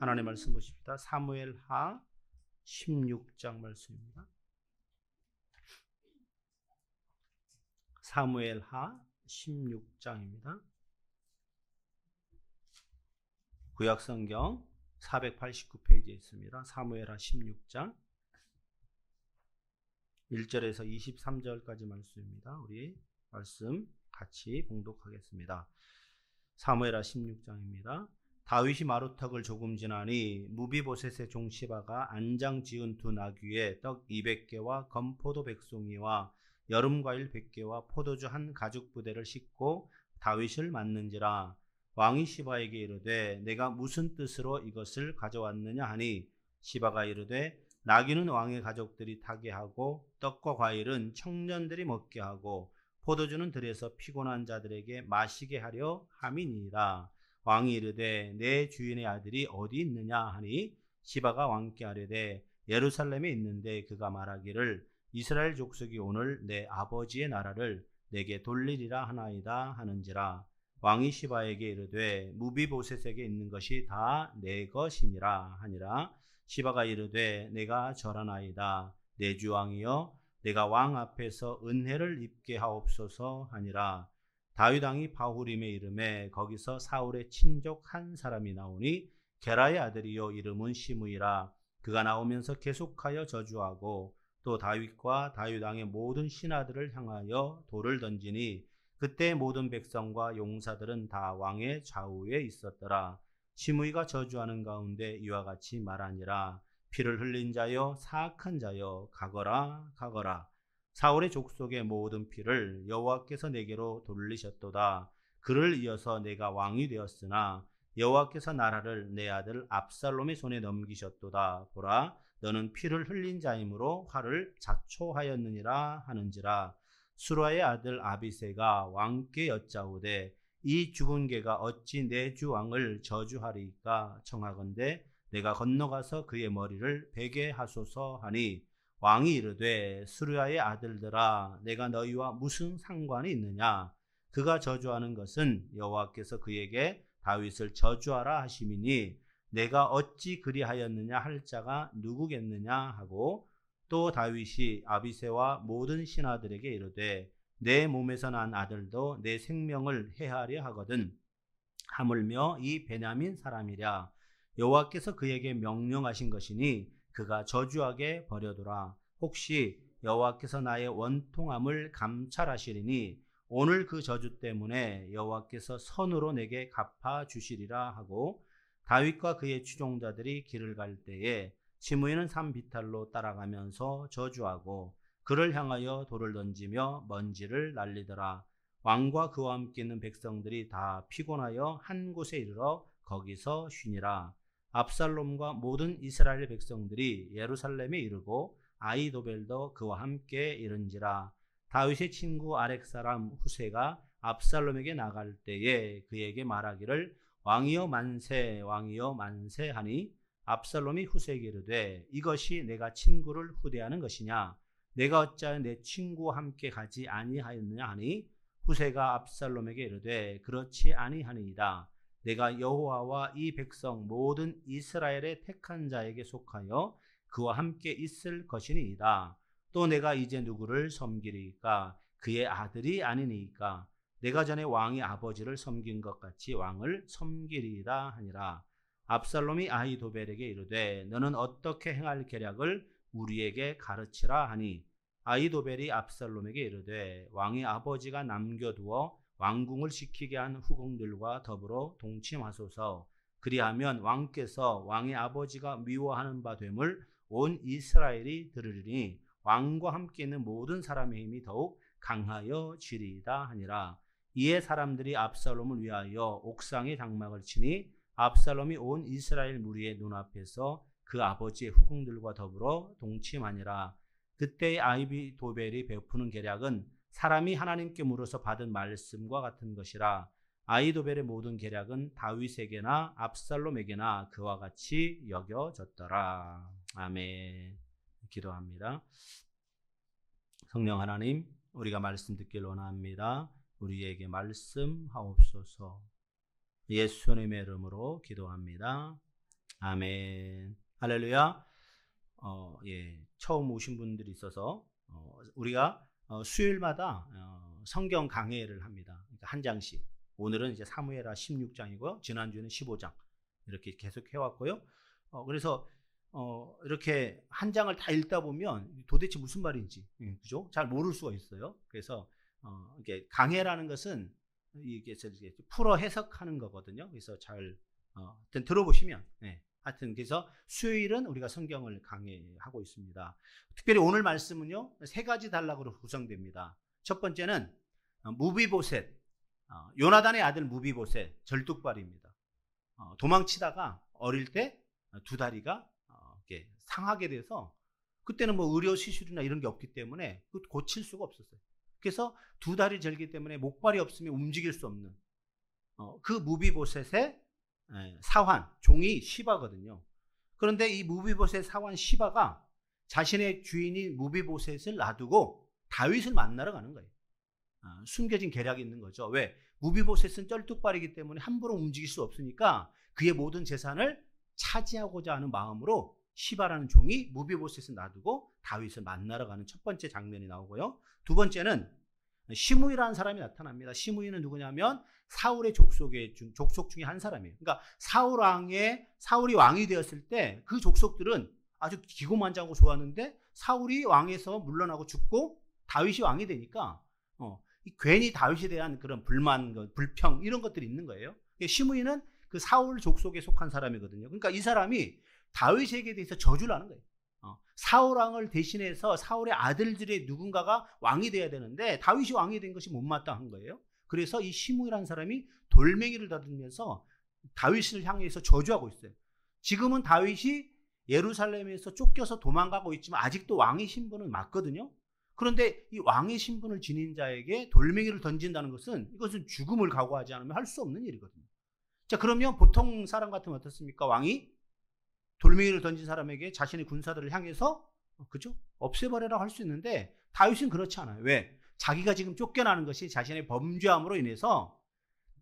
하나님 말씀 보십시다. 사무엘하 16장 말씀입니다. 사무엘하 16장입니다. 구약성경 489페이지에 있습니다. 사무엘하 16장 1절에서 23절까지 말씀입니다. 우리 말씀 같이 봉독하겠습니다. 사무엘하 16장입니다. 다윗이 마루턱을 조금 지나니 무비보셋의 종 시바가 안장 지은 두 나귀에 떡 200개와 건포도 100송이와 여름과일 100개와 포도주 한 가죽 부대를 싣고 다윗을 맞는지라. 왕이 시바에게 이르되 내가 무슨 뜻으로 이것을 가져왔느냐 하니 시바가 이르되 나귀는 왕의 가족들이 타게 하고 떡과 과일은 청년들이 먹게 하고 포도주는 들에서 피곤한 자들에게 마시게 하려 함이니이다. 왕이 이르되 내 주인의 아들이 어디 있느냐 하니 시바가 왕께 아뢰되 예루살렘에 있는데 그가 말하기를 이스라엘 족속이 오늘 내 아버지의 나라를 내게 돌리리라 하나이다 하는지라. 왕이 시바에게 이르되 무비보셋에게 있는 것이 다 내 것이니라 하니라. 시바가 이르되 내가 절하나이다. 내 주 왕이여 내가 왕 앞에서 은혜를 입게 하옵소서 하니라. 다윗 왕이 바후림에 이름에 거기서 사울의 친족 한 사람이 나오니 게라의 아들이요 이름은 시므이라. 그가 나오면서 계속하여 저주하고 또 다윗과 다윗 왕의 모든 신하들을 향하여 돌을 던지니 그때 모든 백성과 용사들은 다 왕의 좌우에 있었더라. 시므이가 저주하는 가운데 이와 같이 말하니라. 피를 흘린 자여 사악한 자여 가거라 가거라. 사울의 족속의 모든 피를 여호와께서 내게로 돌리셨도다. 그를 이어서 내가 왕이 되었으나 여호와께서 나라를 내 아들 압살롬의 손에 넘기셨도다. 보라 너는 피를 흘린 자이므로 화를 자초하였느니라 하는지라. 수라의 아들 아비새가 왕께 여짜오되 이 죽은 개가 어찌 내 주 왕을 저주하리이까 청하건대 내가 건너가서 그의 머리를 베게 하소서 하니 왕이 이르되 수르야의 아들들아 내가 너희와 무슨 상관이 있느냐. 그가 저주하는 것은 여호와께서 그에게 다윗을 저주하라 하심이니 내가 어찌 그리하였느냐 할 자가 누구겠느냐 하고 또 다윗이 아비새와 모든 신하들에게 이르되 내 몸에서 난 아들도 내 생명을 해하려 하거든 하물며 이 베냐민 사람이랴. 여호와께서 그에게 명령하신 것이니 그가 저주하게 버려두라. 혹시 여호와께서 나의 원통함을 감찰하시리니 오늘 그 저주 때문에 여호와께서 선으로 내게 갚아 주시리라 하고 다윗과 그의 추종자들이 길을 갈 때에 시므이는 산비탈로 따라가면서 저주하고 그를 향하여 돌을 던지며 먼지를 날리더라. 왕과 그와 함께 있는 백성들이 다 피곤하여 한 곳에 이르러 거기서 쉬니라. 압살롬과 모든 이스라엘 백성들이 예루살렘에 이르고 아히도벨도 그와 함께 이른지라. 다윗의 친구 아렉 사람 후세가 압살롬에게 나갈 때에 그에게 말하기를 왕이여 만세 왕이여 만세 하니 압살롬이 후세에게 이르되 이것이 내가 친구를 후대하는 것이냐. 내가 어찌하여 내 친구와 함께 가지 아니하였느냐 하니 후세가 압살롬에게 이르되 그렇지 아니하니이다. 내가 여호와와 이 백성 모든 이스라엘의 택한 자에게 속하여 그와 함께 있을 것이니이다. 또 내가 이제 누구를 섬기리이까. 그의 아들이 아니니이까. 내가 전에 왕의 아버지를 섬긴 것 같이 왕을 섬기리이다 하니라. 압살롬이 아히도벨에게 이르되 너는 어떻게 행할 계략을 우리에게 가르치라 하니 아히도벨이 압살롬에게 이르되 왕의 아버지가 남겨두어 왕궁을 지키게 한 후궁들과 더불어 동침하소서. 그리하면 왕께서 왕의 아버지가 미워하는 바 됨을 온 이스라엘이 들으리니 왕과 함께 있는 모든 사람의 힘이 더욱 강하여 지리이다 하니라. 이에 사람들이 압살롬을 위하여 옥상에 장막을 치니 압살롬이 온 이스라엘 무리의 눈앞에서 그 아버지의 후궁들과 더불어 동침하니라. 그때 아히도벨이 베푸는 계략은 사람이 하나님께 물어서 받은 말씀과 같은 것이라. 아히도벨의 모든 계략은 다윗에게나 압살롬에게나 그와 같이 여겨졌더라. 아멘. 기도합니다. 성령 하나님, 우리가 말씀 듣길 원합니다. 우리에게 말씀하옵소서. 예수님의 이름으로 기도합니다. 아멘. 할렐루야. 처음 오신 분들이 있어서 우리가 수요일마다 성경 강해를 합니다. 그러니까 한 장씩. 오늘은 이제 사무엘하 16장이고요. 지난주에는 15장 이렇게 계속 해왔고요. 그래서 이렇게 한 장을 다 읽다 보면 도대체 무슨 말인지, 그죠? 잘 모를 수가 있어요. 그래서 이게 강해라는 것은 이게 풀어 해석하는 거거든요. 그래서 잘 하여튼 들어보시면, 하여튼 그래서 수요일은 우리가 성경을 강해하고 있습니다. 특별히 오늘 말씀은요, 세 가지 단락으로 구성됩니다. 첫 번째는 무비보셋, 요나단의 아들 무비보셋, 절뚝발입니다. 도망치다가 어릴 때 두 다리가 이렇게 상하게 돼서 그때는 뭐 의료 시술이나 이런 게 없기 때문에 고칠 수가 없었어요. 그래서 두 다리 절기 때문에 목발이 없으면 움직일 수 없는 그 무비보셋의 사환, 종이 시바거든요. 그런데 이 무비보셋 사환 시바가 자신의 주인인 무비보셋을 놔두고 다윗을 만나러 가는 거예요. 숨겨진 계략이 있는 거죠. 왜? 무비보셋은 쩔뚝발이기 때문에 함부로 움직일 수 없으니까 그의 모든 재산을 차지하고자 하는 마음으로 시바라는 종이 무비보셋을 놔두고 다윗을 만나러 가는 첫 번째 장면이 나오고요. 두 번째는 시므이라는 사람이 나타납니다. 시므이는 누구냐면 사울의 족속 중에 한 사람이에요. 그러니까 사울이 왕이 되었을 때 그 족속들은 아주 기고만장하고 좋았는데 사울이 왕에서 물러나고 죽고 다윗이 왕이 되니까 괜히 다윗에 대한 그런 불만, 불평 이런 것들이 있는 거예요. 시므이는 그 사울 족속에 속한 사람이거든요. 그러니까 이 사람이 다윗에게 대해서 저주를 하는 거예요. 사울 왕을 대신해서 사울의 아들들의 누군가가 왕이 돼야 되는데 다윗이 왕이 된 것이 못마땅한 거예요. 그래서 이 시므이라는 사람이 돌멩이를 다듬으면서 다윗을 향해서 저주하고 있어요. 지금은 다윗이 예루살렘에서 쫓겨서 도망가고 있지만 아직도 왕의 신분은 맞거든요. 그런데 이 왕의 신분을 지닌 자에게 돌멩이를 던진다는 것은 이것은 죽음을 각오하지 않으면 할 수 없는 일이거든요. 자, 그러면 보통 사람 같으면 어떻습니까? 왕이 돌멩이를 던진 사람에게 자신의 군사들을 향해서 그죠? 없애버려라 할 수 있는데 다윗은 그렇지 않아요. 왜? 자기가 지금 쫓겨나는 것이 자신의 범죄함으로 인해서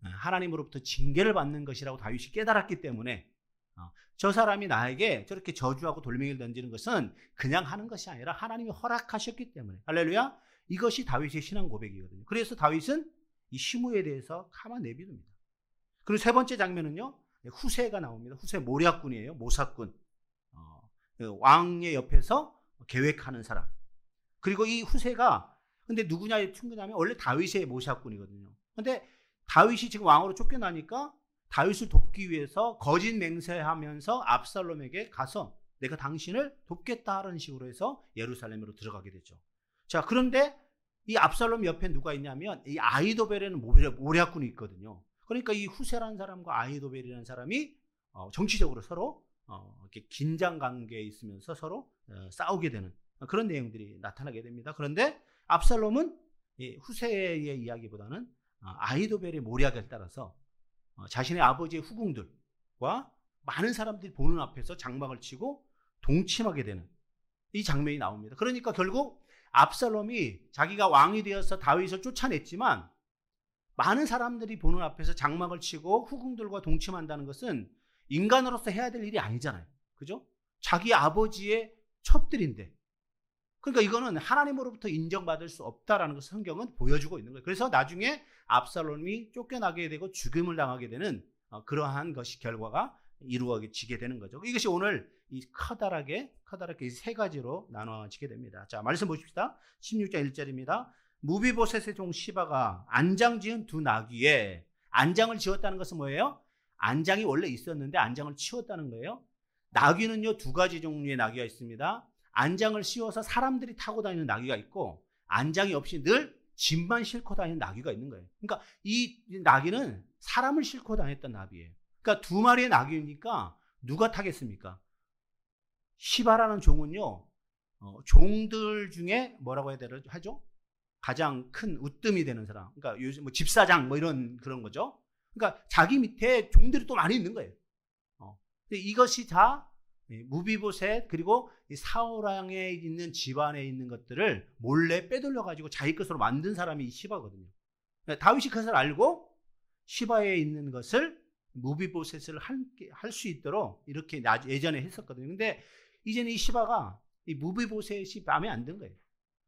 하나님으로부터 징계를 받는 것이라고 다윗이 깨달았기 때문에 저 사람이 나에게 저렇게 저주하고 돌멩이를 던지는 것은 그냥 하는 것이 아니라 하나님이 허락하셨기 때문에, 할렐루야, 이것이 다윗의 신앙 고백이거든요. 그래서 다윗은 이 시므이에 대해서 가만 내비둡니다. 그리고 세 번째 장면은요, 후세가 나옵니다. 후세 모략군이에요. 모사꾼. 왕의 옆에서 계획하는 사람. 그리고 이 후세가 근데 누구냐에 충분하면 원래 다윗의 모사꾼이거든요. 근데 다윗이 지금 왕으로 쫓겨나니까 다윗을 돕기 위해서 거짓 맹세하면서 압살롬에게 가서 내가 당신을 돕겠다라는 식으로 해서 예루살렘으로 들어가게 되죠. 자, 그런데 이 압살롬 옆에 누가 있냐면 이 아히도벨에는 모략군이 있거든요. 그러니까 이 후세라는 사람과 아히도벨이라는 사람이 정치적으로 서로 이렇게 긴장 관계에 있으면서 서로 싸우게 되는 그런 내용들이 나타나게 됩니다. 그런데 압살롬은 후세의 이야기보다는 아히도벨의 모략에 따라서 자신의 아버지의 후궁들과 많은 사람들이 보는 앞에서 장막을 치고 동침하게 되는 이 장면이 나옵니다. 그러니까 결국 압살롬이 자기가 왕이 되어서 다윗을 쫓아냈지만 많은 사람들이 보는 앞에서 장막을 치고 후궁들과 동침한다는 것은 인간으로서 해야 될 일이 아니잖아요. 그죠? 자기 아버지의 첩들인데. 그러니까 이거는 하나님으로부터 인정받을 수 없다라는 것을 성경은 보여주고 있는 거예요. 그래서 나중에 압살롬이 쫓겨나게 되고 죽임을 당하게 되는 그러한 것이 결과가 이루어지게 되는 거죠. 이것이 오늘 이 커다랗게 이 세 가지로 나눠지게 됩니다. 자, 말씀 보십시다. 16장 1절입니다. 무비보셋의 종 시바가 안장 지은 두 나귀에, 안장을 지었다는 것은 뭐예요? 안장이 원래 있었는데 안장을 치웠다는 거예요. 나귀는요, 두 가지 종류의 나귀가 있습니다. 안장을 씌워서 사람들이 타고 다니는 나귀가 있고 안장이 없이 늘 짐만 싣고 다니는 나귀가 있는 거예요. 그러니까 이 나귀는 사람을 싣고 다녔던 나귀예요. 그러니까 두 마리의 나귀니까 누가 타겠습니까? 시바라는 종은요, 종들 중에 뭐라고 해야 하죠? 가장 큰 으뜸이 되는 사람. 그러니까 요즘 뭐 집사장 뭐 이런 그런 거죠. 그러니까 자기 밑에 종들이 또 많이 있는 거예요. 이것이 다 무비보셋 그리고 사울 왕에 있는 집안에 있는 것들을 몰래 빼돌려 가지고 자기 것으로 만든 사람이 시바거든요. 다윗이 그것을 알고 시바에 있는 것을 무비보셋을 할 수 있도록 이렇게 예전에 했었거든요. 근데 이제는 이 시바가 이 무비보셋이 마음에 안 든 거예요.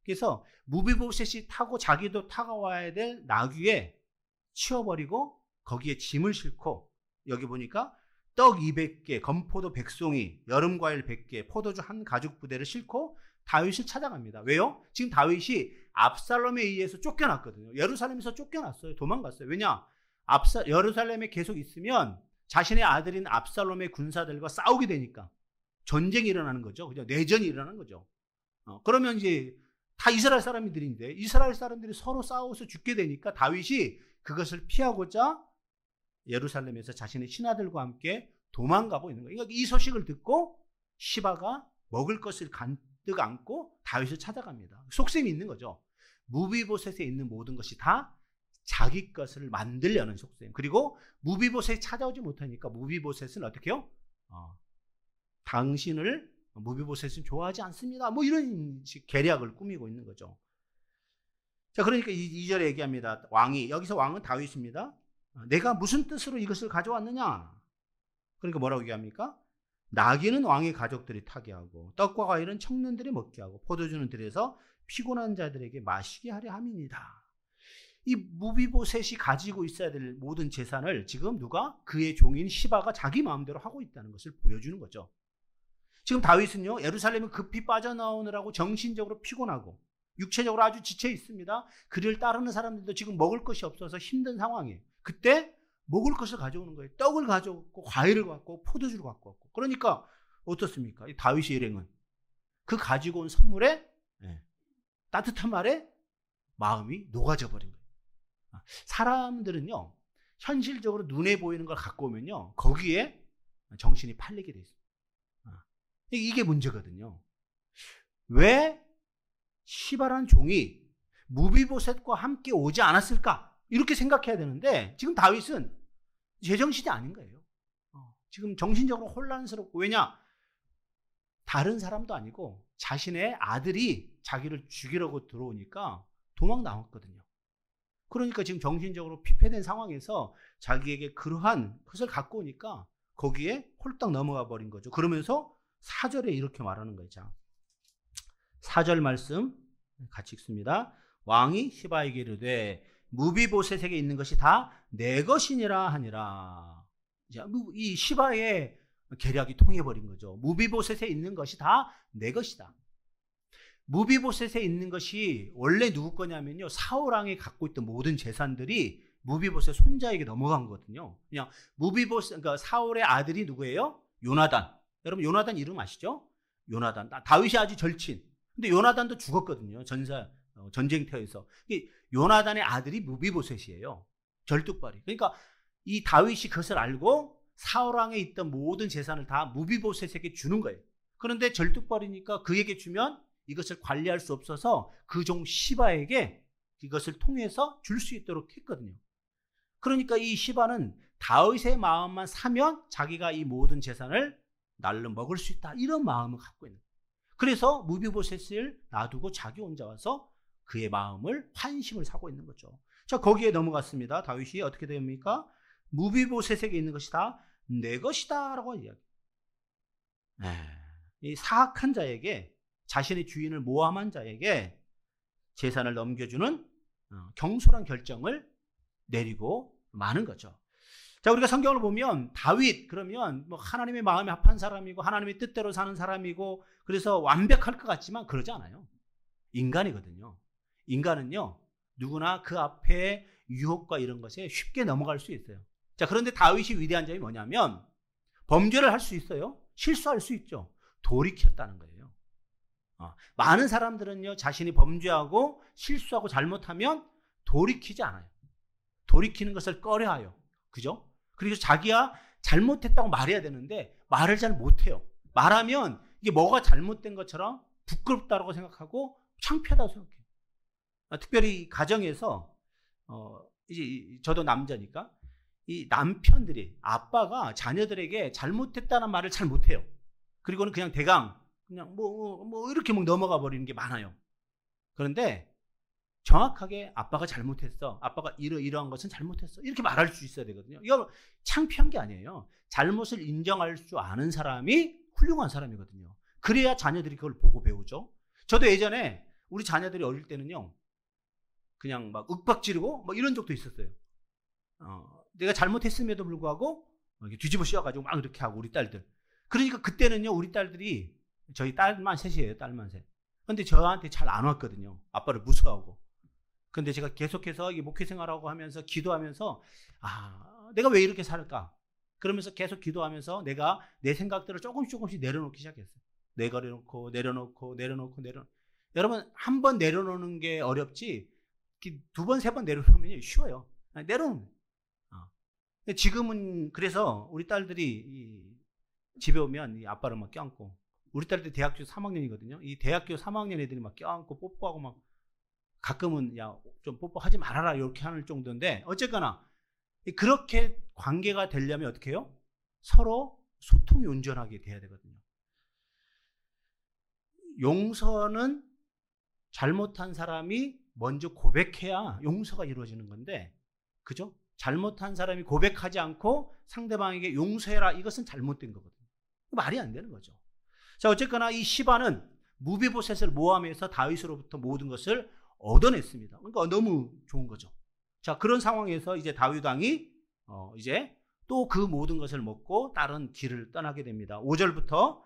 그래서 무비보셋이 타고 자기도 타고 와야 될 나귀에 치워버리고 거기에 짐을 싣고, 여기 보니까 떡 200개, 건포도 100송이, 여름과일 100개, 포도주 한 가죽 부대를 싣고 다윗을 찾아갑니다. 왜요? 지금 다윗이 압살롬에 의해서 쫓겨났거든요. 예루살렘에서 쫓겨났어요. 도망갔어요. 왜냐? 예루살렘에 계속 있으면 자신의 아들인 압살롬의 군사들과 싸우게 되니까 전쟁이 일어나는 거죠. 그죠? 내전이 일어나는 거죠. 그러면 이제 다 이스라엘 사람들인데 이스라엘 사람들이 서로 싸워서 죽게 되니까 다윗이 그것을 피하고자 예루살렘에서 자신의 신하들과 함께 도망가고 있는 거예요. 그러니까 이 소식을 듣고 시바가 먹을 것을 간뜩 안고 다윗을 찾아갑니다. 속셈이 있는 거죠. 무비보셋에 있는 모든 것이 다 자기 것을 만들려는 속셈. 그리고 무비보셋이 찾아오지 못하니까 무비보셋은 어떻게 해요? 당신을 무비보셋은 좋아하지 않습니다. 뭐 이런 계략을 꾸미고 있는 거죠. 자, 그러니까 2절에 얘기합니다. 왕이, 여기서 왕은 다윗입니다. 내가 무슨 뜻으로 이것을 가져왔느냐? 그러니까 뭐라고 얘기합니까? 나귀는 왕의 가족들이 타게 하고 떡과 과일은 청년들이 먹게 하고 포도주는 들여서 피곤한 자들에게 마시게 하려 함이니라. 이 무비보셋이 가지고 있어야 될 모든 재산을 지금 누가? 그의 종인 시바가 자기 마음대로 하고 있다는 것을 보여주는 거죠. 지금 다윗은요, 예루살렘을 급히 빠져나오느라고 정신적으로 피곤하고 육체적으로 아주 지쳐 있습니다. 그를 따르는 사람들도 지금 먹을 것이 없어서 힘든 상황이에요. 그때 먹을 것을 가져오는 거예요. 떡을 가져오고 과일을 갖고 포도주를 갖고 왔고. 그러니까 어떻습니까? 이 다윗의 일행은 그 가지고 온 선물에 따뜻한 말에 마음이 녹아져 버린 거예요. 사람들은요, 현실적으로 눈에 보이는 걸 갖고 오면요, 거기에 정신이 팔리게 돼 있어요. 이게 문제거든요. 왜 시바라는 종이 무비보셋과 함께 오지 않았을까? 이렇게 생각해야 되는데 지금 다윗은 제정신이 아닌 거예요. 지금 정신적으로 혼란스럽고, 왜냐? 다른 사람도 아니고 자신의 아들이 자기를 죽이려고 들어오니까 도망 나왔거든요. 그러니까 지금 정신적으로 피폐된 상황에서 자기에게 그러한 것을 갖고 오니까 거기에 홀딱 넘어가 버린 거죠. 그러면서 4절에 이렇게 말하는 거죠. 4절 말씀 같이 읽습니다. 왕이 시바에게 이르되 무비보셋에게 있는 것이 다 내 것이니라 하니라. 이 시바의 계략이 통해버린 거죠. 무비보셋에 있는 것이 다 내 것이다. 무비보셋에 있는 것이 원래 누구 거냐면요, 사울왕이 갖고 있던 모든 재산들이 무비보셋 손자에게 넘어간 거거든요. 그냥 무비보셋, 그러니까 사울의 아들이 누구예요? 요나단. 여러분 요나단 이름 아시죠? 요나단. 다윗이 아주 절친. 근데 요나단도 죽었거든요. 전쟁터에서. 요나단의 아들이 무비보셋이에요. 절뚝발이. 그러니까 이 다윗이 그것을 알고 사울왕에 있던 모든 재산을 다 무비보셋에게 주는 거예요. 그런데 절뚝발이니까 그에게 주면 이것을 관리할 수 없어서 그 종 시바에게 이것을 통해서 줄 수 있도록 했거든요. 그러니까 이 시바는 다윗의 마음만 사면 자기가 이 모든 재산을 날로 먹을 수 있다, 이런 마음을 갖고 있는 거예요. 그래서 무비보셋을 놔두고 자기 혼자 와서 그의 마음을 환심을 사고 있는 거죠. 자, 거기에 넘어갔습니다. 다윗이 어떻게 됩니까? 무비보셋에게 있는 것이 다 내 것이다 라고 이야기해요. 이 사악한 자에게, 자신의 주인을 모함한 자에게 재산을 넘겨주는 경솔한 결정을 내리고 마는 거죠. 자, 우리가 성경을 보면 다윗 그러면 뭐 하나님의 마음에 합한 사람이고 하나님의 뜻대로 사는 사람이고 그래서 완벽할 것 같지만 그러지 않아요. 인간이거든요. 인간은요, 누구나 그 앞에 유혹과 이런 것에 쉽게 넘어갈 수 있어요. 자, 그런데 다윗이 위대한 점이 뭐냐면 범죄를 할 수 있어요. 실수할 수 있죠. 돌이켰다는 거예요. 많은 사람들은요, 자신이 범죄하고 실수하고 잘못하면 돌이키지 않아요. 돌이키는 것을 꺼려해요. 그죠? 그래서 자기야 잘못했다고 말해야 되는데 말을 잘 못해요. 말하면 이게 뭐가 잘못된 것처럼 부끄럽다고 생각하고 창피하다고 생각해요. 특별히 가정에서 이제 저도 남자니까 이 남편들이, 아빠가 자녀들에게 잘못했다는 말을 잘 못해요. 그리고는 그냥 대강 그냥 뭐 이렇게 막 넘어가 버리는 게 많아요. 그런데 정확하게 아빠가 잘못했어. 아빠가 이러한 것은 잘못했어. 이렇게 말할 수 있어야 되거든요. 이거 창피한 게 아니에요. 잘못을 인정할 줄 아는 사람이 훌륭한 사람이거든요. 그래야 자녀들이 그걸 보고 배우죠. 저도 예전에 우리 자녀들이 어릴 때는요, 그냥 막 윽박지르고 뭐 이런 적도 있었어요. 내가 잘못했음에도 불구하고 이렇게 뒤집어 씌워가지고 막 이렇게 하고, 우리 딸들. 그러니까 그때는요, 우리 딸들이, 저희 딸만 셋이에요. 딸만 셋. 근데 저한테 잘 안 왔거든요. 아빠를 무서워하고. 근데 제가 계속해서 이 목회 생활하고 하면서 기도하면서, 내가 왜 이렇게 살까? 그러면서 계속 기도하면서 내가 내 생각들을 조금씩 내려놓기 시작했어요. 내려놓고. 여러분, 한 번 내려놓는 게 어렵지, 두 번, 세 번 내려놓으면 쉬워요. 내려놓으면. 지금은 그래서 우리 딸들이 집에 오면 이 아빠를 막 껴안고, 우리 딸들 대학교 3학년이거든요. 이 대학교 3학년 애들이 막 껴안고 뽀뽀하고, 막 가끔은 야, 좀 뽀뽀하지 말아라 이렇게 하는 정도인데, 어쨌거나 그렇게 관계가 되려면 어떻게 해요? 서로 소통이 온전하게 돼야 되거든요. 용서는 잘못한 사람이 먼저 고백해야 용서가 이루어지는 건데, 그죠? 잘못한 사람이 고백하지 않고 상대방에게 용서해라, 이것은 잘못된 거거든요. 말이 안 되는 거죠. 자, 어쨌거나 이 시바는 무비보셋을 모함해서 다윗으로부터 모든 것을 얻어냈습니다. 그러니까 너무 좋은 거죠. 자, 그런 상황에서 이제 다윗 왕이 이제 또 그 모든 것을 먹고 다른 길을 떠나게 됩니다. 5절부터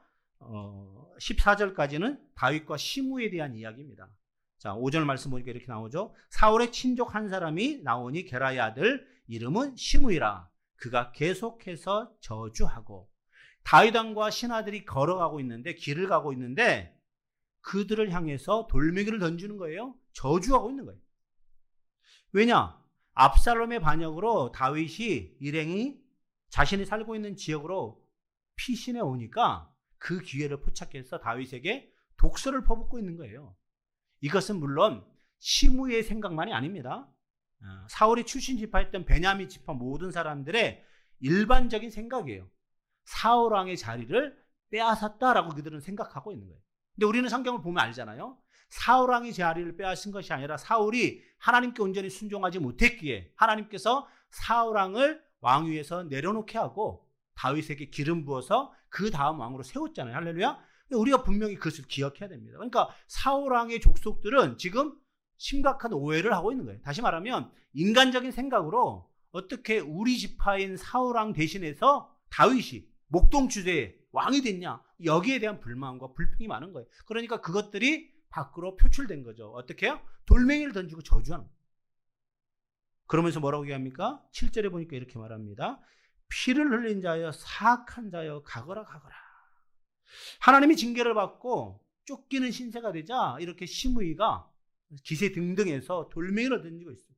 14절까지는 다윗과 시므에 대한 이야기입니다. 자, 5절 말씀 보니까 이렇게 나오죠. 사울의 친족 한 사람이 나오니 게라의 아들 이름은 시므이라. 그가 계속해서 저주하고, 다윗 왕과 신하들이 걸어가고 있는데, 길을 가고 있는데 그들을 향해서 돌멩이를 던지는 거예요. 저주하고 있는 거예요. 왜냐? 압살롬의 반역으로 다윗이 일행이 자신이 살고 있는 지역으로 피신해 오니까 그 기회를 포착해서 다윗에게 독서를 퍼붓고 있는 거예요. 이것은 물론 시므의 생각만이 아닙니다. 사울이 출신 지파였던 베냐민 지파 모든 사람들의 일반적인 생각이에요. 사울 왕의 자리를 빼앗았다라고 그들은 생각하고 있는 거예요. 근데 우리는 성경을 보면 알잖아요. 사울 왕의 자리를 빼앗은 것이 아니라 사울이 하나님께 온전히 순종하지 못했기에 하나님께서 사울 왕을 왕위에서 내려놓게 하고 다윗에게 기름 부어서 그 다음 왕으로 세웠잖아요. 할렐루야. 우리가 분명히 그것을 기억해야 됩니다. 그러니까 사울 왕의 족속들은 지금 심각한 오해를 하고 있는 거예요. 다시 말하면 인간적인 생각으로 어떻게 우리 지파인 사울 왕 대신해서 다윗이 목동주제의 왕이 됐냐, 여기에 대한 불만과 불평이 많은 거예요. 그러니까 그것들이 밖으로 표출된 거죠. 어떻게 해요? 돌멩이를 던지고 저주하는 거예요. 그러면서 뭐라고 얘기합니까? 7절에 보니까 이렇게 말합니다. 피를 흘린 자여, 사악한 자여, 가거라. 하나님이 징계를 받고 쫓기는 신세가 되자 이렇게 시므이가 기세 등등해서 돌멩이를 던지고 있어요.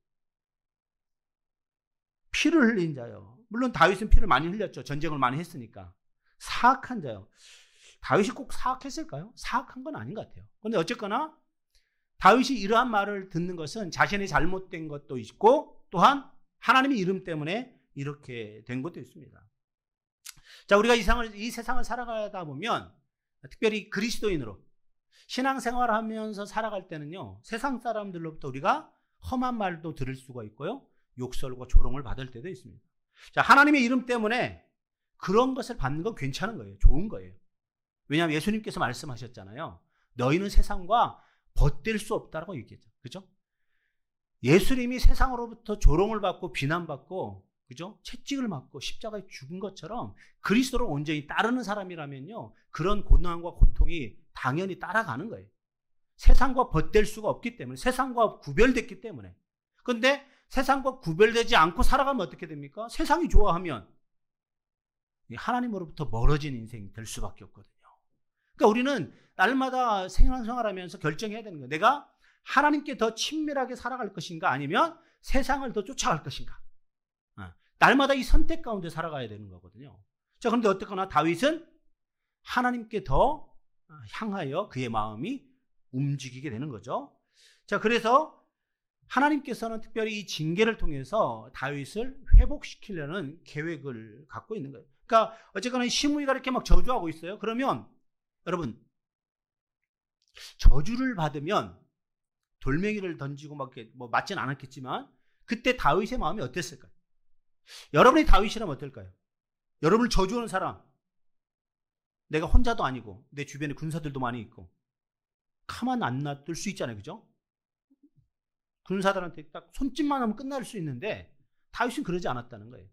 피를 흘린 자요. 물론 다윗은 피를 많이 흘렸죠. 전쟁을 많이 했으니까. 사악한 자요. 다윗이 꼭 사악했을까요? 사악한 건 아닌 것 같아요. 그런데 어쨌거나 다윗이 이러한 말을 듣는 것은 자신이 잘못된 것도 있고, 또한 하나님의 이름 때문에 이렇게 된 것도 있습니다. 자, 우리가 이 세상을 살아가다 보면, 특별히 그리스도인으로 신앙생활을 하면서 살아갈 때는요, 세상 사람들로부터 우리가 험한 말도 들을 수가 있고요, 욕설과 조롱을 받을 때도 있습니다. 자, 하나님의 이름 때문에 그런 것을 받는 건 괜찮은 거예요. 좋은 거예요. 왜냐하면 예수님께서 말씀하셨잖아요. 너희는 세상과 벗될 수 없다라고 얘기했죠. 그죠? 예수님이 세상으로부터 조롱을 받고 비난받고, 그죠? 채찍을 맞고 십자가에 죽은 것처럼 그리스도를 온전히 따르는 사람이라면요, 그런 고난과 고통이 당연히 따라가는 거예요. 세상과 벗될 수가 없기 때문에, 세상과 구별됐기 때문에. 그런데 세상과 구별되지 않고 살아가면 어떻게 됩니까? 세상이 좋아하면 하나님으로부터 멀어진 인생이 될 수밖에 없거든요. 그러니까 우리는 날마다 생활하면서 결정해야 되는 거예요. 내가 하나님께 더 친밀하게 살아갈 것인가, 아니면 세상을 더 쫓아갈 것인가. 날마다 이 선택 가운데 살아가야 되는 거거든요. 자, 그런데 어쨌거나 다윗은 하나님께 더 향하여 그의 마음이 움직이게 되는 거죠. 자, 그래서 하나님께서는 특별히 이 징계를 통해서 다윗을 회복시키려는 계획을 갖고 있는 거예요. 그러니까 어쨌거나 시므이가 이렇게 막 저주하고 있어요. 그러면 여러분, 저주를 받으면 돌멩이를 던지고 막 이렇게 뭐 맞진 않았겠지만 그때 다윗의 마음이 어땠을까요? 여러분이 다윗이라면 어떨까요? 여러분을 저주하는 사람, 내가 혼자도 아니고 내 주변에 군사들도 많이 있고 가만 안 놔둘 수 있잖아요, 그죠? 군사들한테 딱 손짓만 하면 끝날 수 있는데 다윗은 그러지 않았다는 거예요.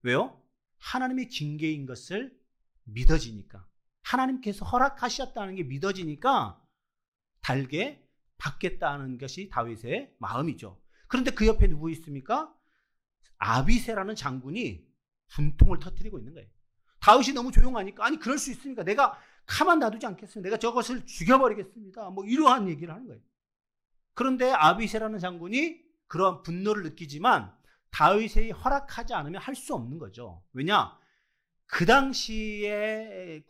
왜요? 하나님의 징계인 것을 믿어지니까, 하나님께서 허락하셨다는 게 믿어지니까 달게 받겠다는 것이 다윗의 마음이죠. 그런데 그 옆에 누구 있습니까? 아비새라는 장군이 분통을 터뜨리고 있는 거예요. 다윗이 너무 조용하니까, 아니 그럴 수 있습니까? 내가 가만 놔두지 않겠습니다. 내가 저것을 죽여버리겠습니다. 뭐 이러한 얘기를 하는 거예요. 그런데 아비새라는 장군이 그러한 분노를 느끼지만 다윗이 허락하지 않으면 할 수 없는 거죠. 왜냐? 그 당시에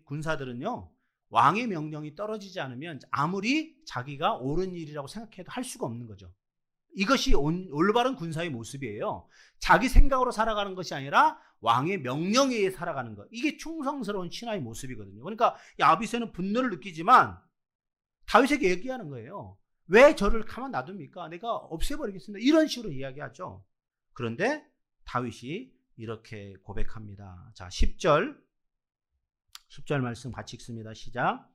군사들은요, 왕의 명령이 떨어지지 않으면 아무리 자기가 옳은 일이라고 생각해도 할 수가 없는 거죠. 이것이 올바른 군사의 모습이에요. 자기 생각으로 살아가는 것이 아니라 왕의 명령에 의해 살아가는 것. 이게 충성스러운 신하의 모습이거든요. 그러니까 이 아비새는 분노를 느끼지만 다윗에게 얘기하는 거예요. 왜 저를 가만 놔둡니까? 내가 없애버리겠습니다. 이런 식으로 이야기하죠. 그런데 다윗이 이렇게 고백합니다. 자, 10절 말씀 같이 읽습니다. 시작.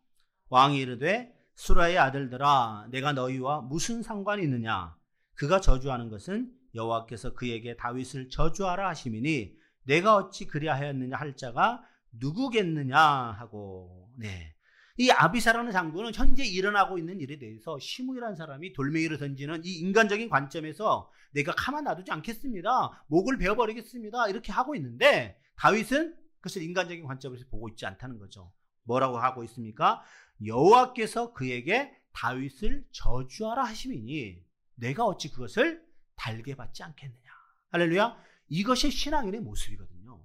왕이 이르되 수라의 아들들아, 내가 너희와 무슨 상관이 있느냐? 그가 저주하는 것은 여호와께서 그에게 다윗을 저주하라 하심이니 내가 어찌 그리하였느냐 할 자가 누구겠느냐 하고. 네. 이 아비새라는 장군은 현재 일어나고 있는 일에 대해서 시므이라는 사람이 돌멩이를 던지는 이 인간적인 관점에서 내가 가만 놔두지 않겠습니다. 목을 베어버리겠습니다. 이렇게 하고 있는데 다윗은 그것을 인간적인 관점에서 보고 있지 않다는 거죠. 뭐라고 하고 있습니까? 여호와께서 그에게 다윗을 저주하라 하심이니 내가 어찌 그것을 달게 받지 않겠느냐. 할렐루야. 이것이 신앙인의 모습이거든요.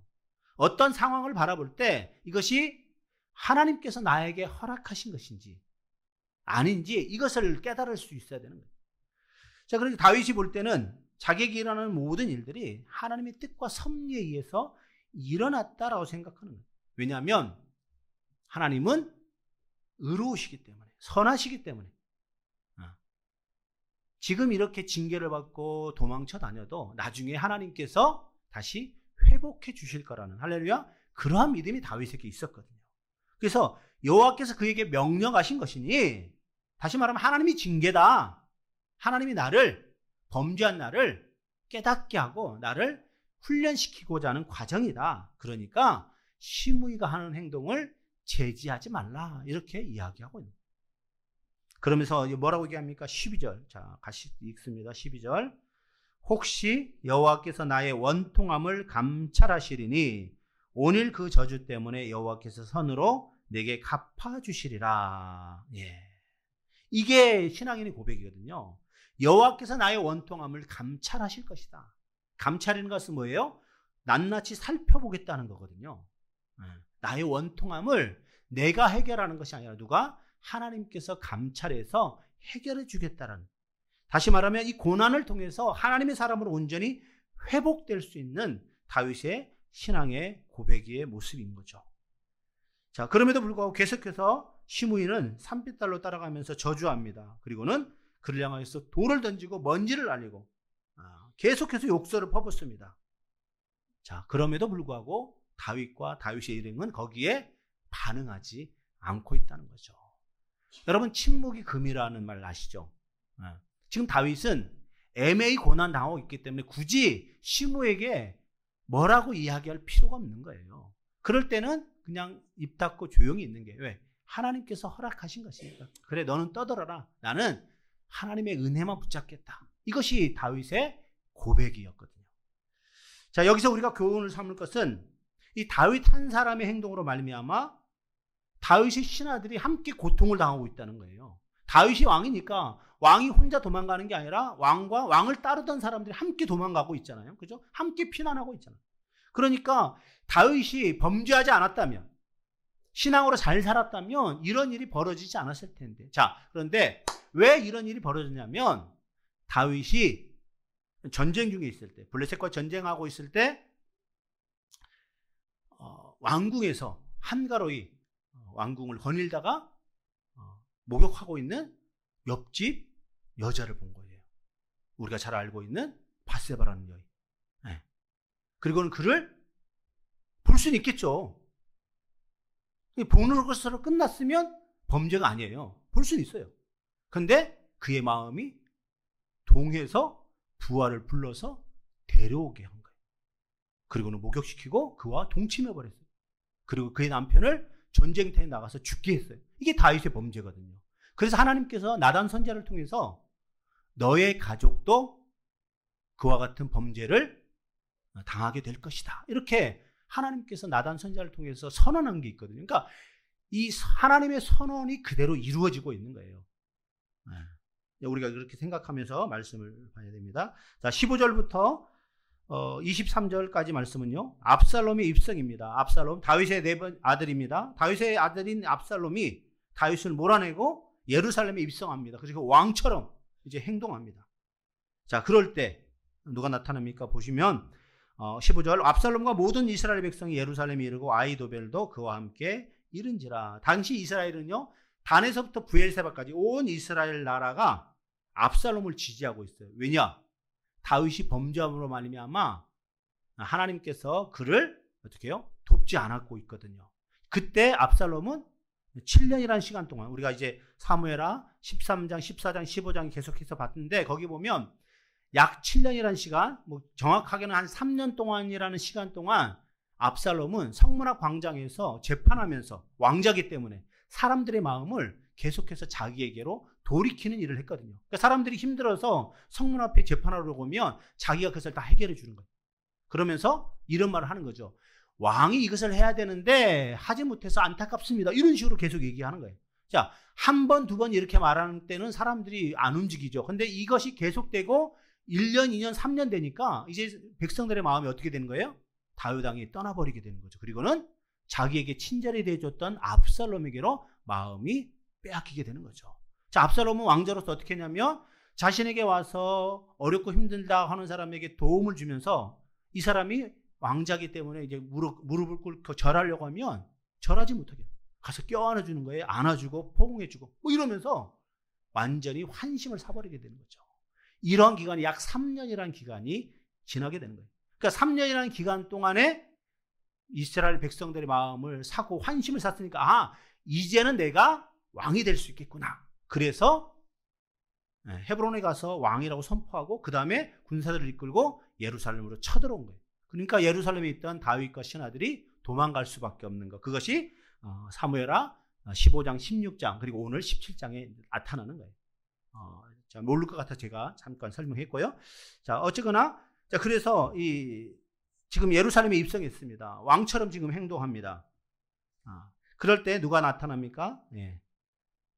어떤 상황을 바라볼 때 이것이 하나님께서 나에게 허락하신 것인지 아닌지 이것을 깨달을 수 있어야 되는 거예요. 자, 그러니까 다윗이 볼 때는 자기에게 일어나는 모든 일들이 하나님의 뜻과 섭리에 의해서 일어났다라고 생각하는 거예요. 왜냐하면 하나님은 의로우시기 때문에, 선하시기 때문에. 지금 이렇게 징계를 받고 도망쳐 다녀도 나중에 하나님께서 다시 회복해 주실 거라는, 할렐루야, 그러한 믿음이 다윗에게 있었거든요. 그래서 여호와께서 그에게 명령하신 것이니, 다시 말하면 하나님이 징계다. 하나님이 나를, 범죄한 나를 깨닫게 하고 나를 훈련시키고자 하는 과정이다. 그러니까 시므이가 하는 행동을 제지하지 말라. 이렇게 이야기하고 있는 거예요. 그러면서 뭐라고 얘기합니까? 12절. 자, 같이 읽습니다. 12절. 혹시 여호와께서 나의 원통함을 감찰하시리니 오늘 그 저주 때문에 여호와께서 선으로 내게 갚아주시리라. 예. 이게 신앙인의 고백이거든요. 여호와께서 나의 원통함을 감찰하실 것이다. 감찰이라는 것은 뭐예요? 낱낱이 살펴보겠다는 거거든요. 나의 원통함을 내가 해결하는 것이 아니라 누가? 하나님께서 감찰해서 해결해 주겠다라는. 다시 말하면 이 고난을 통해서 하나님의 사람으로 온전히 회복될 수 있는 다윗의 신앙의 고백의 모습인 거죠. 자, 그럼에도 불구하고 계속해서 시므이는 산비탈로 따라가면서 저주합니다. 그리고는 그를 향해서 돌을 던지고 먼지를 날리고 계속해서 욕설을 퍼붓습니다. 자, 그럼에도 불구하고 다윗과 다윗의 일행은 거기에 반응하지 않고 있다는 거죠. 여러분, 침묵이 금이라는 말 아시죠? 지금 다윗은 애매히 고난 당하고 있기 때문에 굳이 시므에게 뭐라고 이야기할 필요가 없는 거예요. 그럴 때는 그냥 입 닫고 조용히 있는 게, 왜? 하나님께서 허락하신 것이니까. 그래, 너는 떠들어라. 나는 하나님의 은혜만 붙잡겠다. 이것이 다윗의 고백이었거든요. 자, 여기서 우리가 교훈을 삼을 것은 이 다윗 한 사람의 행동으로 말미암아 다윗의 신하들이 함께 고통을 당하고 있다는 거예요. 다윗이 왕이니까 왕이 혼자 도망가는 게 아니라 왕과 왕을 따르던 사람들이 함께 도망가고 있잖아요. 그죠? 함께 피난하고 있잖아요. 그러니까 다윗이 범죄하지 않았다면, 신앙으로 잘 살았다면 이런 일이 벌어지지 않았을 텐데. 자, 그런데 왜 이런 일이 벌어졌냐면 다윗이 전쟁 중에 있을 때, 블레셋과 전쟁하고 있을 때 왕궁에서 한가로이 왕궁을 거닐다가 목욕하고 있는 옆집 여자를 본 거예요. 우리가 잘 알고 있는 밧세바라는 여인. 네. 그리고는 그를 볼 수는 있겠죠. 보는 것으로 끝났으면 범죄가 아니에요. 볼 수는 있어요. 그런데 그의 마음이 동해서 부하를 불러서 데려오게 한 거예요. 그리고는 목욕시키고 그와 동침해버렸어요. 그리고 그의 남편을 전쟁터에 나가서 죽게 했어요. 이게 다윗의 범죄거든요. 그래서 하나님께서 나단 선지자를 통해서 너의 가족도 그와 같은 범죄를 당하게 될 것이다. 이렇게 하나님께서 나단 선지자를 통해서 선언한 게 있거든요. 그러니까 이 하나님의 선언이 그대로 이루어지고 있는 거예요. 우리가 그렇게 생각하면서 말씀을 봐야 됩니다. 자, 15절부터 23절까지 말씀은요, 압살롬의 입성입니다. 압살롬, 다윗의 네 번 아들입니다. 다윗의 아들인 압살롬이 다윗을 몰아내고 예루살렘에 입성합니다. 그리고 왕처럼 이제 행동합니다. 자, 그럴 때 누가 나타납니까? 보시면 15절, 압살롬과 모든 이스라엘 백성이 예루살렘에 이르고 아이도벨도 그와 함께 이른지라. 당시 이스라엘은요, 단에서부터 브엘세바까지 온 이스라엘 나라가 압살롬을 지지하고 있어요. 왜냐? 다윗이 범죄함으로 말미암아 하나님께서 그를 어떻게 해요? 돕지 않았고 있거든요. 그때 압살롬은 7년이라는 시간 동안, 우리가 이제 사무엘하 13장, 14장, 15장 계속해서 봤는데 거기 보면 약 7년이라는 시간, 뭐 정확하게는 한 3년 동안이라는 시간 동안 압살롬은 성문학 광장에서 재판하면서 왕자기 때문에 사람들의 마음을 계속해서 자기에게로 돌이키는 일을 했거든요. 그러니까 사람들이 힘들어서 성문 앞에 재판하러 오면 자기가 그것을 다 해결해 주는 거예요. 그러면서 이런 말을 하는 거죠. 왕이 이것을 해야 되는데 하지 못해서 안타깝습니다. 이런 식으로 계속 얘기하는 거예요. 자, 한 번, 두 번 이렇게 말하는 때는 사람들이 안 움직이죠. 근데 이것이 계속되고 1년, 2년, 3년 되니까 이제 백성들의 마음이 어떻게 되는 거예요? 다윗 왕이 떠나버리게 되는 거죠. 그리고는 자기에게 친절히 대해줬던 압살롬에게로 마음이 빼앗기게 되는 거죠. 자, 압살롬은 왕자로서 어떻게 했냐면 자신에게 와서 어렵고 힘들다 하는 사람에게 도움을 주면서 이 사람이 왕자기 때문에 이제 무릎을 꿇고 절하려고 하면 절하지 못하게 가서 껴안아주는 거예요. 안아주고 포옹해주고 뭐 이러면서 완전히 환심을 사버리게 되는 거죠. 이런 기간이 약 3년이라는 기간이 지나게 되는 거예요. 그러니까 3년이라는 기간 동안에 이스라엘 백성들의 마음을 사고 환심을 샀으니까 이제는 내가 왕이 될 수 있겠구나. 그래서 헤브론에 가서 왕이라고 선포하고 그 다음에 군사들을 이끌고 예루살렘으로 쳐들어온 거예요. 그러니까 예루살렘에 있던 다윗과 신하들이 도망갈 수밖에 없는 것. 그것이 사무엘하 15장, 16장 그리고 오늘 17장에 나타나는 거예요. 자, 모를 것 같아 제가 잠깐 설명했고요. 자, 어쨌거나 자, 그래서 지금 예루살렘에 입성했습니다. 왕처럼 지금 행동합니다. 그럴 때 누가 나타납니까?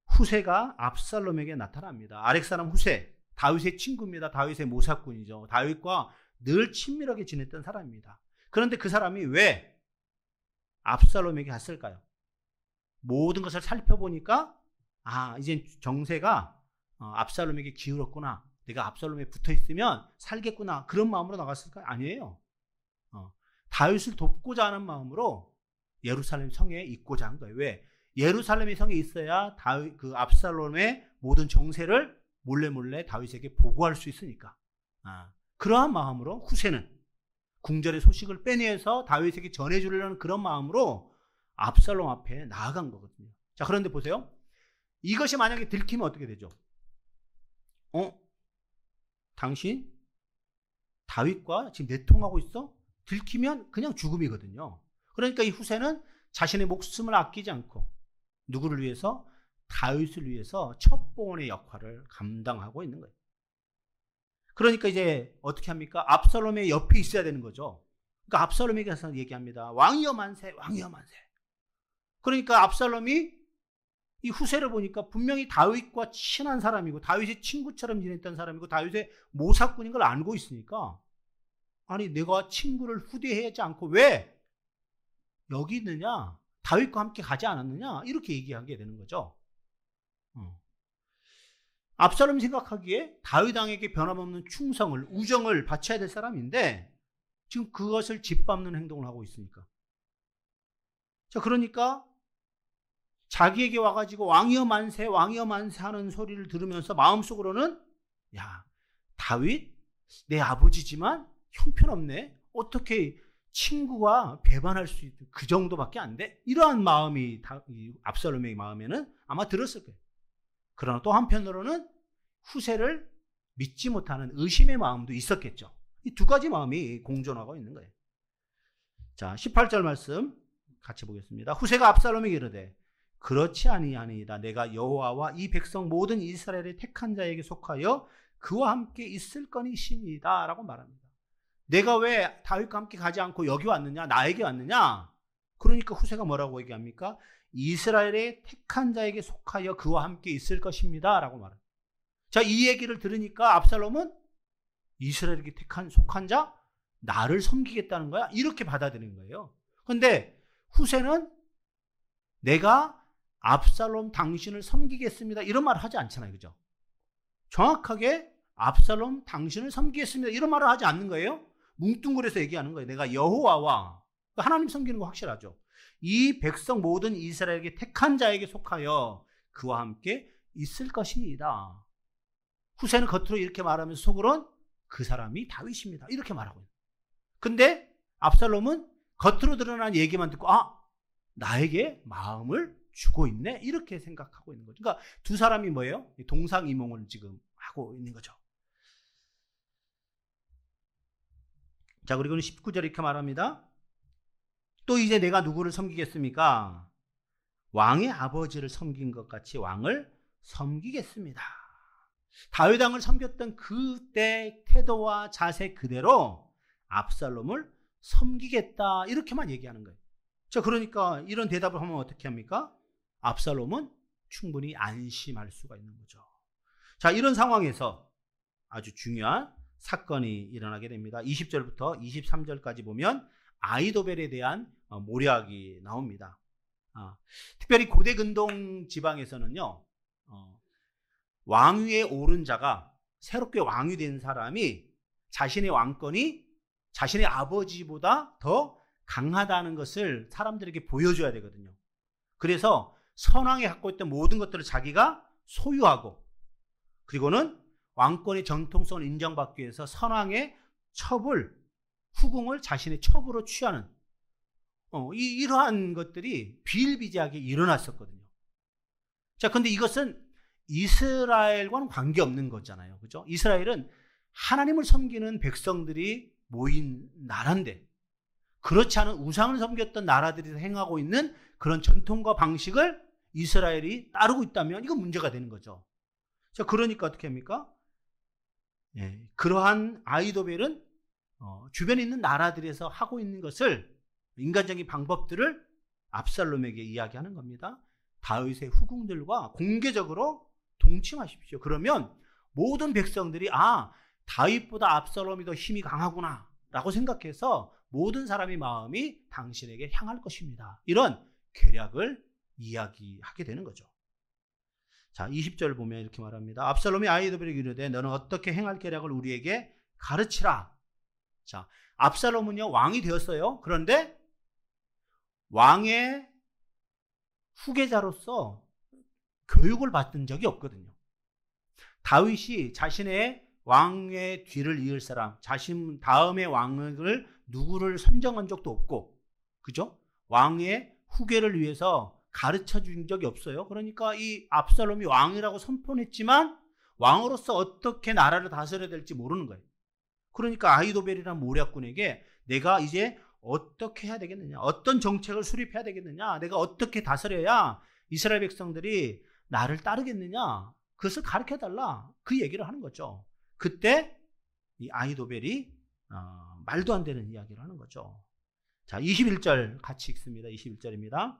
후세가 압살롬에게 나타납니다. 아렉 사람 후세, 다윗의 친구입니다. 다윗의 모사꾼이죠. 다윗과 늘 친밀하게 지냈던 사람입니다. 그런데 그 사람이 왜 압살롬에게 갔을까요? 모든 것을 살펴보니까 이제 정세가 압살롬에게 기울었구나. 내가 압살롬에 붙어있으면 살겠구나. 그런 마음으로 나갔을까요? 아니에요. 다윗을 돕고자 하는 마음으로 예루살렘 성에 있고자 한 거예요. 왜? 예루살렘의 성에 있어야 다윗, 그 압살롬의 모든 정세를 몰래 다윗에게 보고할 수 있으니까. 그러한 마음으로 후세는 궁전의 소식을 빼내서 다윗에게 전해주려는 그런 마음으로 압살롬 앞에 나아간 거거든요. 자, 그런데 보세요. 이것이 만약에 들키면 어떻게 되죠? 당신 다윗과 지금 내통하고 있어? 들키면 그냥 죽음이거든요. 그러니까 이 후세는 자신의 목숨을 아끼지 않고 누구를 위해서? 다윗을 위해서 첩보원의 역할을 감당하고 있는 거예요. 그러니까 이제 어떻게 합니까? 압살롬의 옆에 있어야 되는 거죠. 그러니까 압살롬에게 가서 얘기합니다. 왕이여 만세, 왕이여 만세. 그러니까 압살롬이 이 후세를 보니까 분명히 다윗과 친한 사람이고 다윗의 친구처럼 지냈던 사람이고 다윗의 모사꾼인 걸 알고 있으니까 아니 내가 친구를 후대하지 않고 왜 여기 있느냐? 다윗과 함께 가지 않았느냐? 이렇게 얘기하게 되는 거죠. 압살롬이 생각하기에 다윗 왕에게 변함없는 충성을, 우정을 바쳐야 될 사람인데 지금 그것을 짓밟는 행동을 하고 있으니까. 자, 그러니까 자기에게 와가지고 왕이여 만세, 왕이여 만세 하는 소리를 들으면서 마음속으로는 야, 다윗 내 아버지지만 형편없네. 어떻게 친구와 배반할 수 있는 그 정도밖에 안 돼? 이러한 마음이 이 압살롬의 마음에는 아마 들었을 거예요. 그러나 또 한편으로는 후세를 믿지 못하는 의심의 마음도 있었겠죠. 이 두 가지 마음이 공존하고 있는 거예요. 자, 18절 말씀 같이 보겠습니다. 후세가 압살롬에게 이르되 그렇지 아니하니이다. 내가 여호와와 이 백성 모든 이스라엘의 택한 자에게 속하여 그와 함께 있을 거니시니다 라고 말합니다. 내가 왜 다윗과 함께 가지 않고 여기 왔느냐? 나에게 왔느냐? 그러니까 후세가 뭐라고 얘기합니까? 이스라엘의 택한 자에게 속하여 그와 함께 있을 것입니다 라고 말합니다. 자, 이 얘기를 들으니까 압살롬은 이스라엘에게 속한 자? 나를 섬기겠다는 거야? 이렇게 받아들이는 거예요. 그런데 후세는 내가 압살롬 당신을 섬기겠습니다 이런 말을 하지 않잖아요. 그죠? 정확하게 압살롬 당신을 섬기겠습니다 이런 말을 하지 않는 거예요. 뭉뚱그려서 얘기하는 거예요. 내가 여호와와 하나님 섬기는 거 확실하죠. 이 백성 모든 이스라엘에게 택한 자에게 속하여 그와 함께 있을 것이니이다. 후세는 겉으로 이렇게 말하면서 속으로는 그 사람이 다윗입니다 이렇게 말하고 있는 거예요. 근데 압살롬은 겉으로 드러난 얘기만 듣고 나에게 마음을 주고 있네 이렇게 생각하고 있는 거죠. 그러니까 두 사람이 뭐예요? 동상이몽을 지금 하고 있는 거죠. 자, 그리고는 19절 이렇게 말합니다. 또 이제 내가 누구를 섬기겠습니까? 왕의 아버지를 섬긴 것 같이 왕을 섬기겠습니다. 다윗 왕을 섬겼던 그때 태도와 자세 그대로 압살롬을 섬기겠다 이렇게만 얘기하는 거예요. 자, 그러니까 이런 대답을 하면 어떻게 합니까? 압살롬은 충분히 안심할 수가 있는 거죠. 자, 이런 상황에서 아주 중요한 사건이 일어나게 됩니다. 20절부터 23절까지 보면 아히도벨에 대한 모략이 나옵니다. 특별히 고대 근동 지방에서는요, 왕위에 오른 자가 새롭게 왕이 된 사람이 자신의 왕권이 자신의 아버지보다 더 강하다는 것을 사람들에게 보여줘야 되거든요. 그래서 선왕이 갖고 있던 모든 것들을 자기가 소유하고, 그리고는 왕권의 정통성을 인정받기 위해서 선왕의 후궁을 자신의 첩으로 취하는 이러한 것들이 비일비재하게 일어났었거든요. 자, 근데 이것은 이스라엘과는 관계없는 거잖아요. 그죠? 이스라엘은 하나님을 섬기는 백성들이 모인 나라인데, 그렇지 않은 우상을 섬겼던 나라들이 행하고 있는 그런 전통과 방식을 이스라엘이 따르고 있다면 이건 문제가 되는 거죠. 자, 그러니까 어떻게 합니까? 그러한 아히도벨은 주변에 있는 나라들에서 하고 있는 것을, 인간적인 방법들을 압살롬에게 이야기하는 겁니다. 다윗의 후궁들과 공개적으로 동침하십시오. 그러면 모든 백성들이 다윗보다 압살롬이 더 힘이 강하구나 라고 생각해서 모든 사람의 마음이 당신에게 향할 것입니다. 이런 계략을 이야기하게 되는 거죠. 자, 20절 보면 이렇게 말합니다. 압살롬이 아히도벨에게 이르되 너는 어떻게 행할 계략을 우리에게 가르치라. 자, 압살롬은요 왕이 되었어요. 그런데 왕의 후계자로서 교육을 받은 적이 없거든요. 다윗이 자신의 왕의 뒤를 이을 사람, 자신 다음의 왕을 누구를 선정한 적도 없고, 그죠? 왕의 후계를 위해서 가르쳐 준 적이 없어요. 그러니까 이 압살롬이 왕이라고 선포했지만 왕으로서 어떻게 나라를 다스려야 될지 모르는 거예요. 그러니까 아히도벨이라는 모략군에게 내가 이제 어떻게 해야 되겠느냐, 어떤 정책을 수립해야 되겠느냐, 내가 어떻게 다스려야 이스라엘 백성들이 나를 따르겠느냐, 그것을 가르쳐달라, 그 얘기를 하는 거죠. 그때 이 아히도벨이 말도 안 되는 이야기를 하는 거죠. 자, 21절 같이 읽습니다. 21절입니다.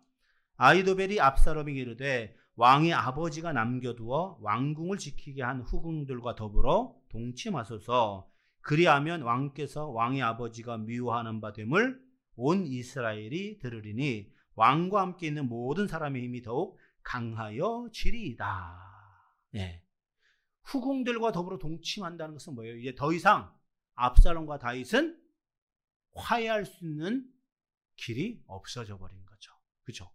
아히도벨이 압살롬에게 이르되 왕의 아버지가 남겨두어 왕궁을 지키게 한 후궁들과 더불어 동침하소서. 그리하면 왕께서 왕의 아버지가 미워하는 바 됨을 온 이스라엘이 들으리니 왕과 함께 있는 모든 사람의 힘이 더욱 강하여 지리이다. 후궁들과 더불어 동침한다는 것은 뭐예요? 이제 더 이상 압살롬과 다윗은 화해할 수 있는 길이 없어져 버린 거죠. 그죠?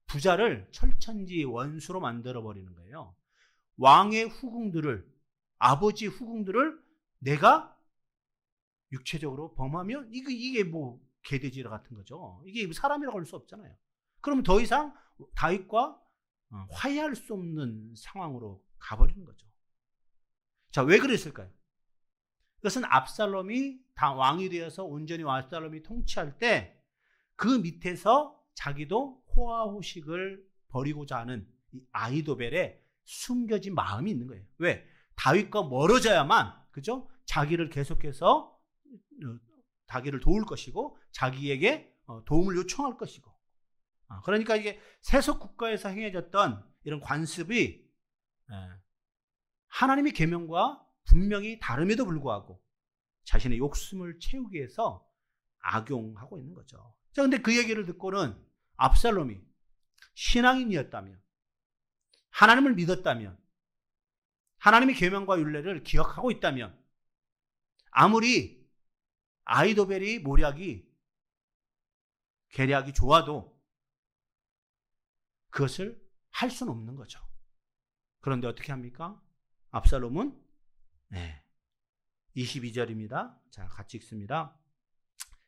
부자를 철천지 원수로 만들어 버리는 거예요. 왕의 후궁들을 아버지의 후궁들을 내가 육체적으로 범하면 이게 뭐 개돼지 같은 거죠. 이게 사람이라고 할 수 없잖아요. 그러면 더 이상 다윗과 화해할 수 없는 상황으로 가버리는 거죠. 자, 왜 그랬을까요? 그것은 압살롬이 다 왕이 되어서 온전히 압살롬이 통치할 때 그 밑에서 자기도 호화호식을 벌이고자 하는 이 아히도벨의 숨겨진 마음이 있는 거예요. 왜? 다윗과 멀어져야만, 그죠? 자기를 계속해서 자기를 도울 것이고 자기에게 도움을 요청할 것이고. 그러니까 이게 세속 국가에서 행해졌던 이런 관습이 하나님의 계명과 분명히 다름에도 불구하고 자신의 욕심을 채우기 위해서 악용하고 있는 거죠. 자, 근데 그 얘기를 듣고는 압살롬이 신앙인이었다면, 하나님을 믿었다면, 하나님의 계명과 율례를 기억하고 있다면, 아무리 아히도벨이 모략이 계략이 좋아도 그것을 할 수는 없는 거죠. 그런데 어떻게 합니까? 압살롬은 22절입니다. 자, 같이 읽습니다.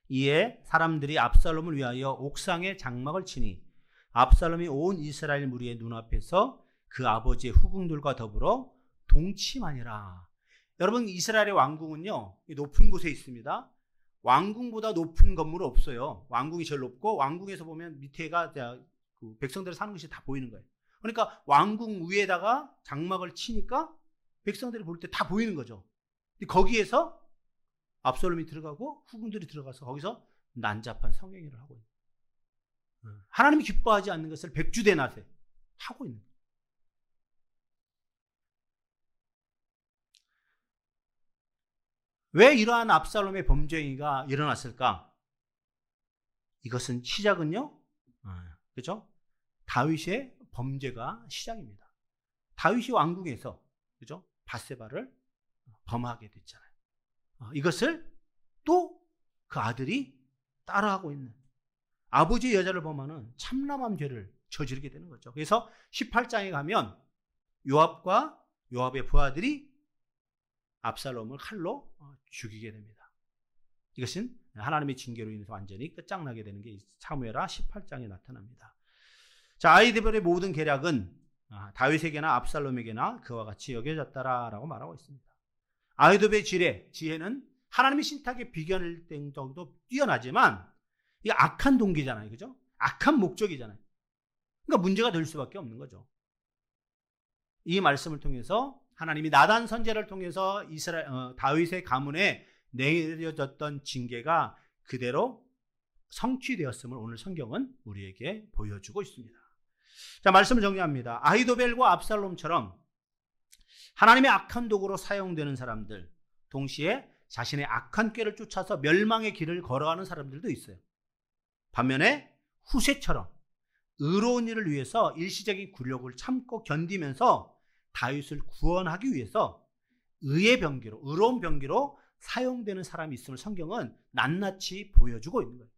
이에 사람들이 압살롬을 위하여 옥상에 장막을 치니 압살롬이 온 이스라엘 무리의 눈앞에서 그 아버지의 후궁들과 더불어 동침하니라. 여러분, 이스라엘의 왕궁은요, 높은 곳에 있습니다. 왕궁보다 높은 건물은 없어요. 왕궁이 제일 높고 왕궁에서 보면 밑에가 그 백성들이 사는 것이 다 보이는 거예요. 그러니까 왕궁 위에다가 장막을 치니까 백성들이 볼 때 다 보이는 거죠. 거기에서 압살롬이 들어가고 후궁들이 들어가서 거기서 난잡한 성행위를 하고 있는 거예요. 하나님이 기뻐하지 않는 것을 백주대낮에 하고 있는 거예요. 왜 이러한 압살롬의 범죄 행위가 일어났을까? 이것은 시작은요, 그죠? 다윗의 범죄가 시작입니다. 다윗이 왕궁에서, 그죠? 밧세바를 범하게 됐잖아요. 이것을 또 그 아들이 따라하고 있는, 아버지의 여자를 범하는 참남함 죄를 저지르게 되는 거죠. 그래서 18장에 가면 요압과 요압의 부하들이 압살롬을 칼로 죽이게 됩니다. 이것은 하나님의 징계로 인해서 완전히 끝장나게 되는 게 사무엘하 18장에 나타납니다. 자, 아히도벨의 모든 계략은 다윗에게나 압살롬에게나 그와 같이 여겨졌다라고 말하고 있습니다. 아히도벨의 지혜는 하나님의 신탁에 비견될 정도 뛰어나지만 이게 악한 동기잖아요. 그죠? 악한 목적이잖아요. 그러니까 문제가 될 수밖에 없는 거죠. 이 말씀을 통해서 하나님이 나단 선지자를 통해서 다윗의 가문에 내려졌던 징계가 그대로 성취되었음을 오늘 성경은 우리에게 보여주고 있습니다. 자, 말씀을 정리합니다. 아히도벨과 압살롬처럼 하나님의 악한 도구로 사용되는 사람들, 동시에 자신의 악한 꾀를 쫓아서 멸망의 길을 걸어가는 사람들도 있어요. 반면에 후세처럼 의로운 일을 위해서 일시적인 굴욕을 참고 견디면서 다윗을 구원하기 위해서 의의 병기로, 의로운 병기로 사용되는 사람이 있음을 성경은 낱낱이 보여주고 있는 거예요.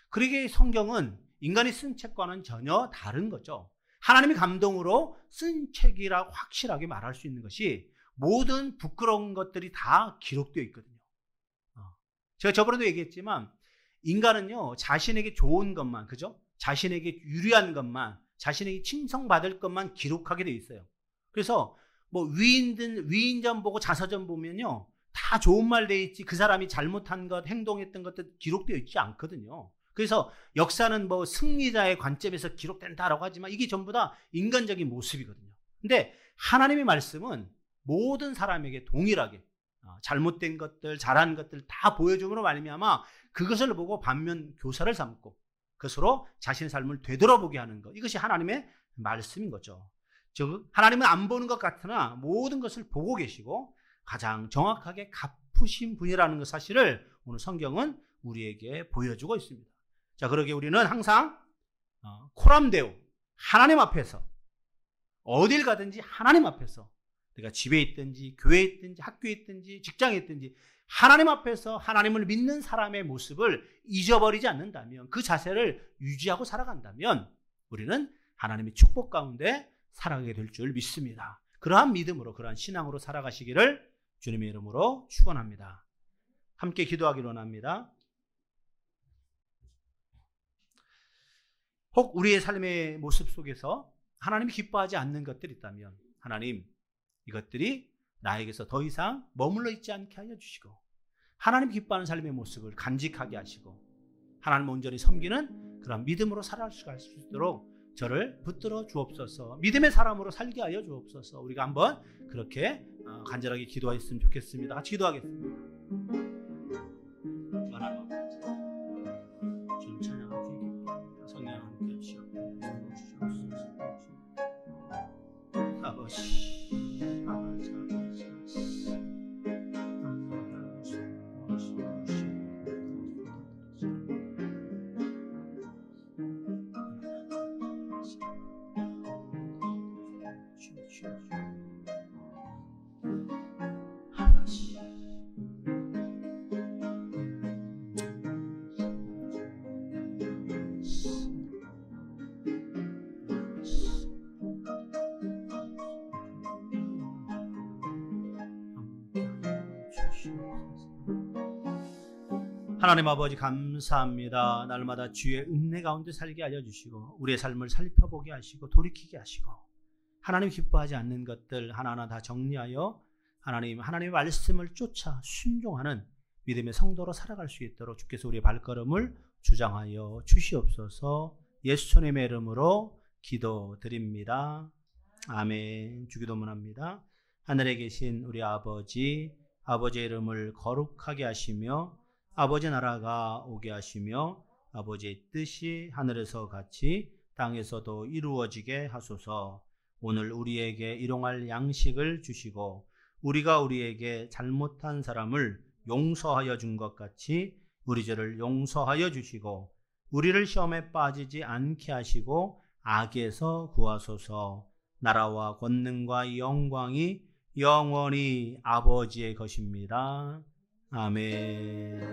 그러기에 성경은 인간이 쓴 책과는 전혀 다른 거죠. 하나님의 감동으로 쓴 책이라고 확실하게 말할 수 있는 것이 모든 부끄러운 것들이 다 기록되어 있거든요. 제가 저번에도 얘기했지만 인간은요, 자신에게 좋은 것만, 그죠? 자신에게 유리한 것만, 자신에게 칭송받을 것만 기록하게 되어 있어요. 그래서 뭐 위인전 보고 자서전 보면요, 다 좋은 말 돼 있지 그 사람이 잘못한 것, 행동했던 것들 기록되어 있지 않거든요. 그래서 역사는 뭐 승리자의 관점에서 기록된다라고 하지만 이게 전부 다 인간적인 모습이거든요. 근데 하나님의 말씀은 모든 사람에게 동일하게 잘못된 것들, 잘한 것들 다 보여줌으로 말미암아 그것을 보고 반면 교사를 삼고 그것으로 자신의 삶을 되돌아보게 하는 것, 이것이 하나님의 말씀인 거죠. 즉 하나님은 안 보는 것 같으나 모든 것을 보고 계시고 가장 정확하게 갚으신 분이라는 것 사실을 오늘 성경은 우리에게 보여주고 있습니다. 자, 그러기에 우리는 항상 코람데오, 하나님 앞에서, 어딜 가든지 하나님 앞에서, 내가 집에 있든지 교회에 있든지 학교에 있든지 직장에 있든지 하나님 앞에서 하나님을 믿는 사람의 모습을 잊어버리지 않는다면, 그 자세를 유지하고 살아간다면 우리는 하나님의 축복 가운데 살아가게 될 줄 믿습니다. 그러한 믿음으로, 그러한 신앙으로 살아가시기를 주님의 이름으로 축원합니다. 함께 기도하기로 원합니다. 혹 우리의 삶의 모습 속에서 하나님이 기뻐하지 않는 것들이 있다면 하나님, 이것들이 나에게서 더 이상 머물러 있지 않게 하여 주시고 하나님 기뻐하는 삶의 모습을 간직하게 하시고 하나님 온전히 섬기는 그런 믿음으로 살아갈 수 있도록 저를 붙들어 주옵소서. 믿음의 사람으로 살게 하여 주옵소서. 우리가 한번 그렇게 간절하게 기도했으면 좋겠습니다. 같이 기도하겠습니다. 하나님 아버지, 주님 찬양하고 기도합니다. 성령 함께 하시옵소서. 아버지, 하나님 아버지 감사합니다. 날마다 주의 은혜 가운데 살게 하여 주시고 우리의 삶을 살펴보게 하시고 돌이키게 하시고 하나님 기뻐하지 않는 것들 하나하나 다 정리하여 하나님의 말씀을 쫓아 순종하는 믿음의 성도로 살아갈 수 있도록 주께서 우리의 발걸음을 주장하여 주시옵소서. 예수님의 이름으로 기도드립니다. 아멘. 주기도문합니다. 하늘에 계신 우리 아버지, 아버지의 이름을 거룩하게 하시며 아버지 나라가 오게 하시며 아버지의 뜻이 하늘에서 같이 땅에서도 이루어지게 하소서. 오늘 우리에게 일용할 양식을 주시고 우리가 우리에게 잘못한 사람을 용서하여 준 것 같이 우리 죄를 용서하여 주시고 우리를 시험에 빠지지 않게 하시고 악에서 구하소서. 나라와 권능과 영광이 영원히 아버지의 것입니다. 아멘.